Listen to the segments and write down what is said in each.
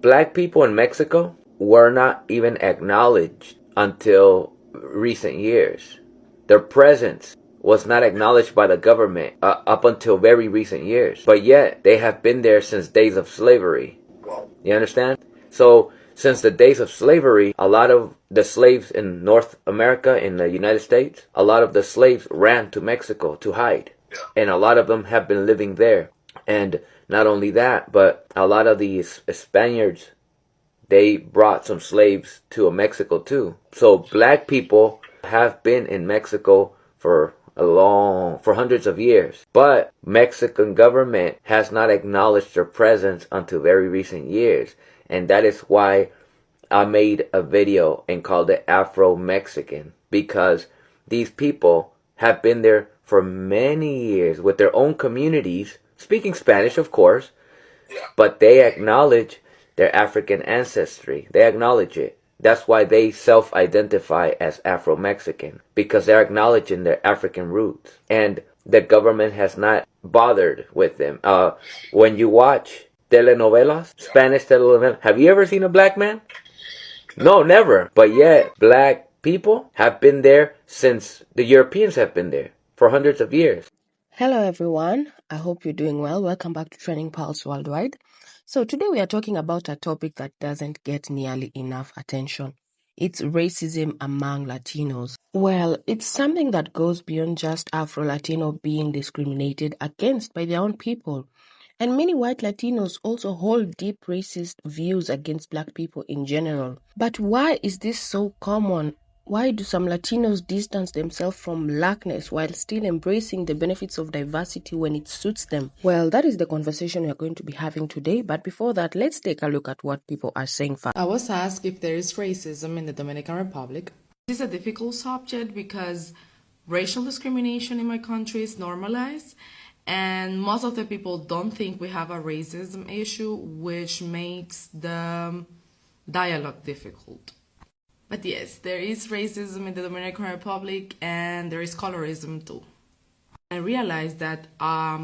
Black people in Mexico were not even acknowledged until recent years. Their presence was not acknowledged by the government up until very recent years. But yet, they have been there since days of slavery. You understand? So, since the days of slavery, a lot of the slaves in North America, in the United States, a lot of the slaves ran to Mexico to hide. And a lot of them have been living there. And not only that, but a lot of these Spaniards, they brought some slaves to Mexico too. So black people have been in Mexico for for hundreds of years. But Mexican government has not acknowledged their presence until very recent years. And that is why I made a video and called it Afro-Mexican, because these people have been there for many years with their own communities, speaking Spanish, of course, but they acknowledge their African ancestry. They acknowledge it. That's why they self-identify as Afro-Mexican, because they're acknowledging their African roots. And the government has not bothered with them. When you watch telenovelas, Spanish telenovelas, have you ever seen a black man? No, never. But yet, black people have been there since the Europeans have been there for hundreds of years. Hello, everyone. I hope you're doing well. Welcome back to Training Pulse Worldwide. So, today we are talking about a topic that doesn't get nearly enough attention. It's racism among Latinos. Well, it's something that goes beyond just Afro-Latino being discriminated against by their own people. And many white Latinos also hold deep racist views against Black people in general. But why is this so common? Why do some Latinos distance themselves from blackness while still embracing the benefits of diversity when it suits them? Well, that is the conversation we are going to be having today. But before that, let's take a look at what people are saying first. I was asked if there is racism in the Dominican Republic. This is a difficult subject because racial discrimination in my country is normalized, and most of the people don't think we have a racism issue, which makes the dialogue difficult. But yes, there is racism in the Dominican Republic, and there is colorism too. I realized that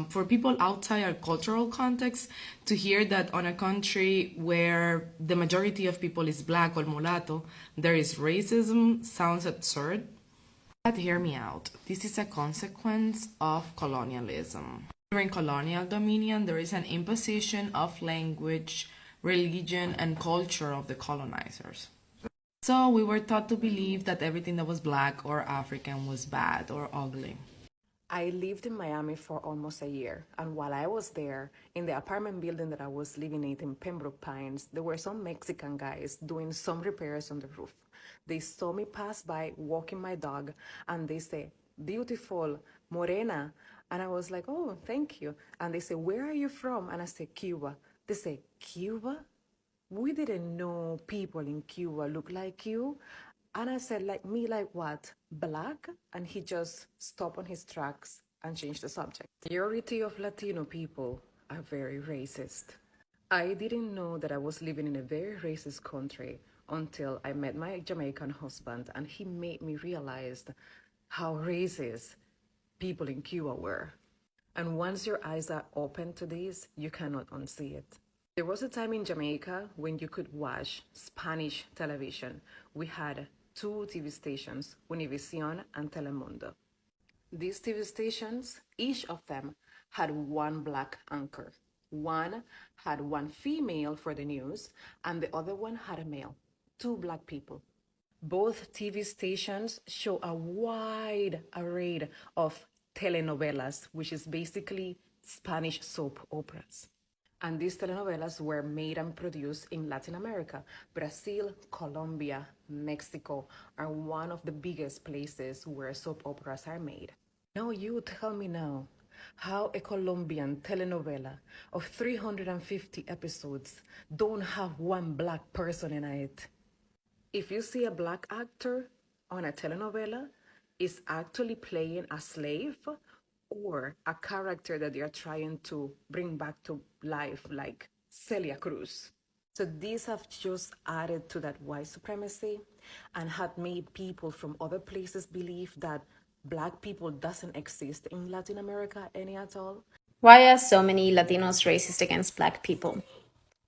for people outside our cultural context, to hear that on a country where the majority of people is black or mulatto, there is racism sounds absurd. But hear me out. This is a consequence of colonialism. During colonial dominion, there is an imposition of language, religion, and culture of the colonizers. So we were taught to believe that everything that was black or African was bad or ugly. I lived in Miami for almost a year, and while I was there, in the apartment building that I was living in Pembroke Pines, there were some Mexican guys doing some repairs on the roof. They saw me pass by walking my dog, and they say, "Beautiful, morena." And I was like, "Oh, thank you." And they say, "Where are you from?" And I say, "Cuba." They say, "Cuba? We didn't know people in Cuba look like you." And I said, "Like me, like what? Black?" And he just stopped on his tracks and changed the subject. The majority of Latino people are very racist. I didn't know that I was living in a very racist country until I met my Jamaican husband, and he made me realize how racist people in Cuba were. And once your eyes are open to this, you cannot unsee it. There was a time in Jamaica when you could watch Spanish television. We had two TV stations, Univision and Telemundo. These TV stations, each of them had one black anchor. One had one female for the news, and the other one had a male, two black people. Both TV stations show a wide array of telenovelas, which is basically Spanish soap operas. And these telenovelas were made and produced in Latin America. Brazil, Colombia, Mexico are one of the biggest places where soap operas are made. Now you tell me now how a Colombian telenovela of 350 episodes don't have one black person in it. If you see a black actor on a telenovela, is actually playing a slave or a character that they are trying to bring back to life, like Celia Cruz. So these have just added to that white supremacy and had made people from other places believe that black people doesn't exist in Latin America any at all. Why are so many Latinos racist against Black people?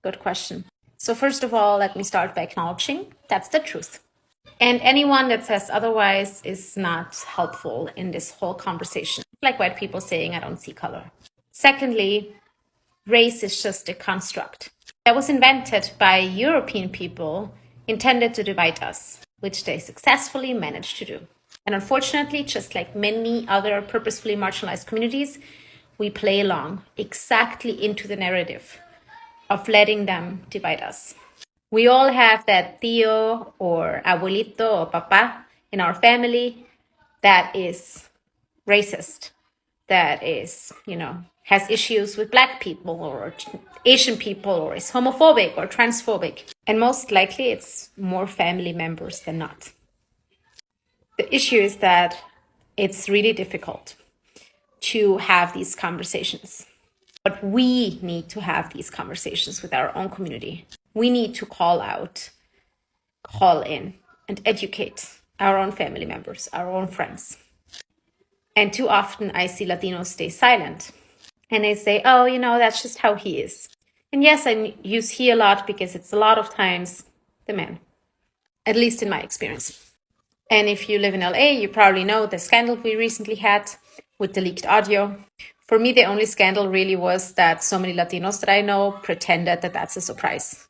Good question. So first of all, let me start by acknowledging that's the truth. And anyone that says otherwise is not helpful in this whole conversation. Like white people saying, I don't see color. Secondly, race is just a construct that was invented by European people intended to divide us, which they successfully managed to do. And unfortunately, just like many other purposefully marginalized communities, we play along exactly into the narrative of letting them divide us. We all have that tío or abuelito or papa in our family that is racist, that is, has issues with Black people or Asian people, or is homophobic or transphobic. And most likely it's more family members than not. The issue is that it's really difficult to have these conversations. But we need to have these conversations with our own community. We need to call out, call in, and educate our own family members, our own friends. And too often I see Latinos stay silent. And they say, oh, that's just how he is. And yes, I use he a lot because it's a lot of times the man, at least in my experience. And if you live in LA, you probably know the scandal we recently had with the leaked audio. For me, the only scandal really was that so many Latinos that I know pretended that that's a surprise.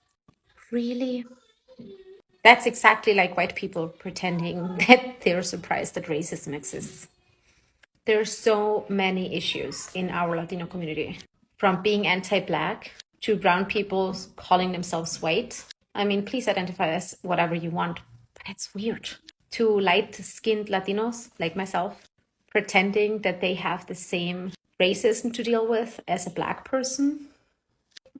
Really? That's exactly like white people pretending that they're surprised that racism exists. There are so many issues in our Latino community, from being anti-Black to brown people calling themselves white. I mean, please identify as whatever you want, but it's weird. To light-skinned Latinos like myself, pretending that they have the same racism to deal with as a Black person.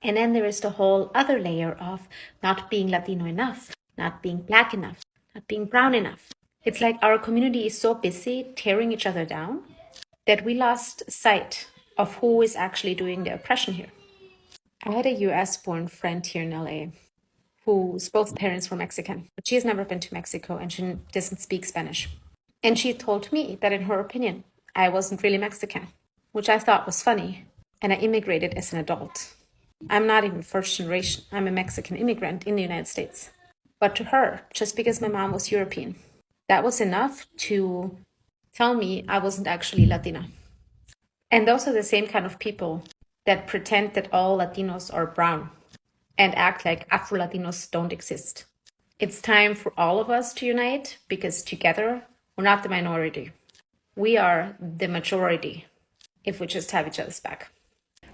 And then there is the whole other layer of not being Latino enough, not being Black enough, not being brown enough. It's like our community is so busy tearing each other down that we lost sight of who is actually doing the oppression here. I had a US-born friend here in LA whose both parents were Mexican, but she has never been to Mexico and she doesn't speak Spanish. And she told me that in her opinion, I wasn't really Mexican, which I thought was funny. And I immigrated as an adult. I'm not even first generation. I'm a Mexican immigrant in the United States. But to her, just because my mom was European, that was enough to tell me I wasn't actually Latina. And those are the same kind of people that pretend that all Latinos are brown and act like Afro-Latinos don't exist. It's time for all of us to unite because together we're not the minority. We are the majority if we just have each other's back.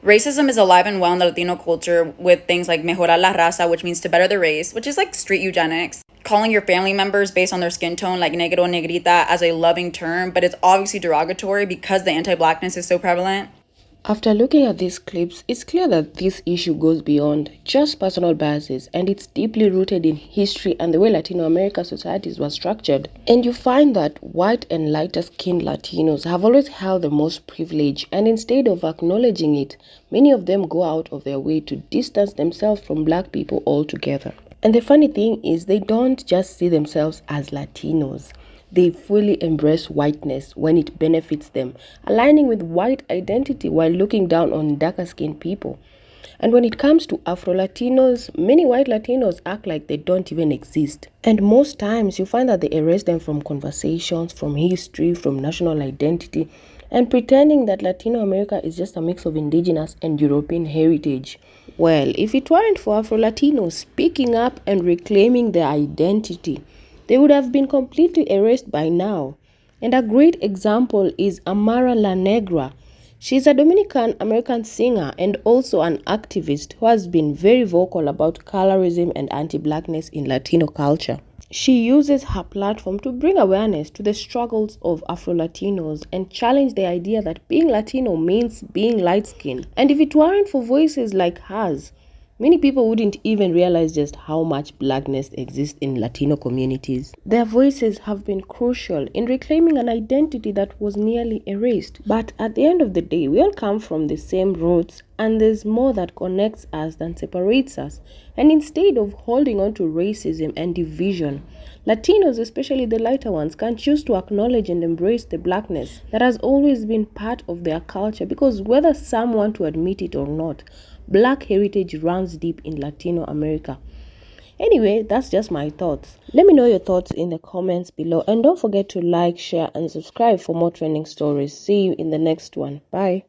Racism is alive and well in the Latino culture with things like mejorar la raza, which means to better the race, which is like street eugenics. Calling your family members based on their skin tone, like negro, negrita, as a loving term, but it's obviously derogatory because the anti-Blackness is so prevalent. After looking at these clips, it's clear that this issue goes beyond just personal biases, and it's deeply rooted in history and the way Latino America societies were structured. And you find that white and lighter-skinned Latinos have always held the most privilege, and instead of acknowledging it, many of them go out of their way to distance themselves from Black people altogether. And the funny thing is, they don't just see themselves as Latinos. They fully embrace whiteness when it benefits them, aligning with white identity while looking down on darker-skinned people. And when it comes to Afro-Latinos, many white Latinos act like they don't even exist. And most times you find that they erase them from conversations, from history, from national identity, and pretending that Latino America is just a mix of indigenous and European heritage. Well, if it weren't for Afro-Latinos speaking up and reclaiming their identity, they would have been completely erased by now. And a great example is Amara La Negra. She's a Dominican-American singer and also an activist who has been very vocal about colorism and anti-Blackness in Latino culture. She uses her platform to bring awareness to the struggles of Afro-Latinos and challenge the idea that being Latino means being light-skinned. And if it weren't for voices like hers, many people wouldn't even realize just how much Blackness exists in Latino communities. Their voices have been crucial in reclaiming an identity that was nearly erased. But at the end of the day, we all come from the same roots, and there's more that connects us than separates us. And instead of holding on to racism and division, Latinos, especially the lighter ones, can choose to acknowledge and embrace the Blackness that has always been part of their culture, because whether some want to admit it or not, Black heritage runs deep in Latino America, Anyway, that's just my thoughts. Let me know your thoughts in the comments below, and don't forget to like, share, and subscribe for more trending stories. See you in the next one. Bye.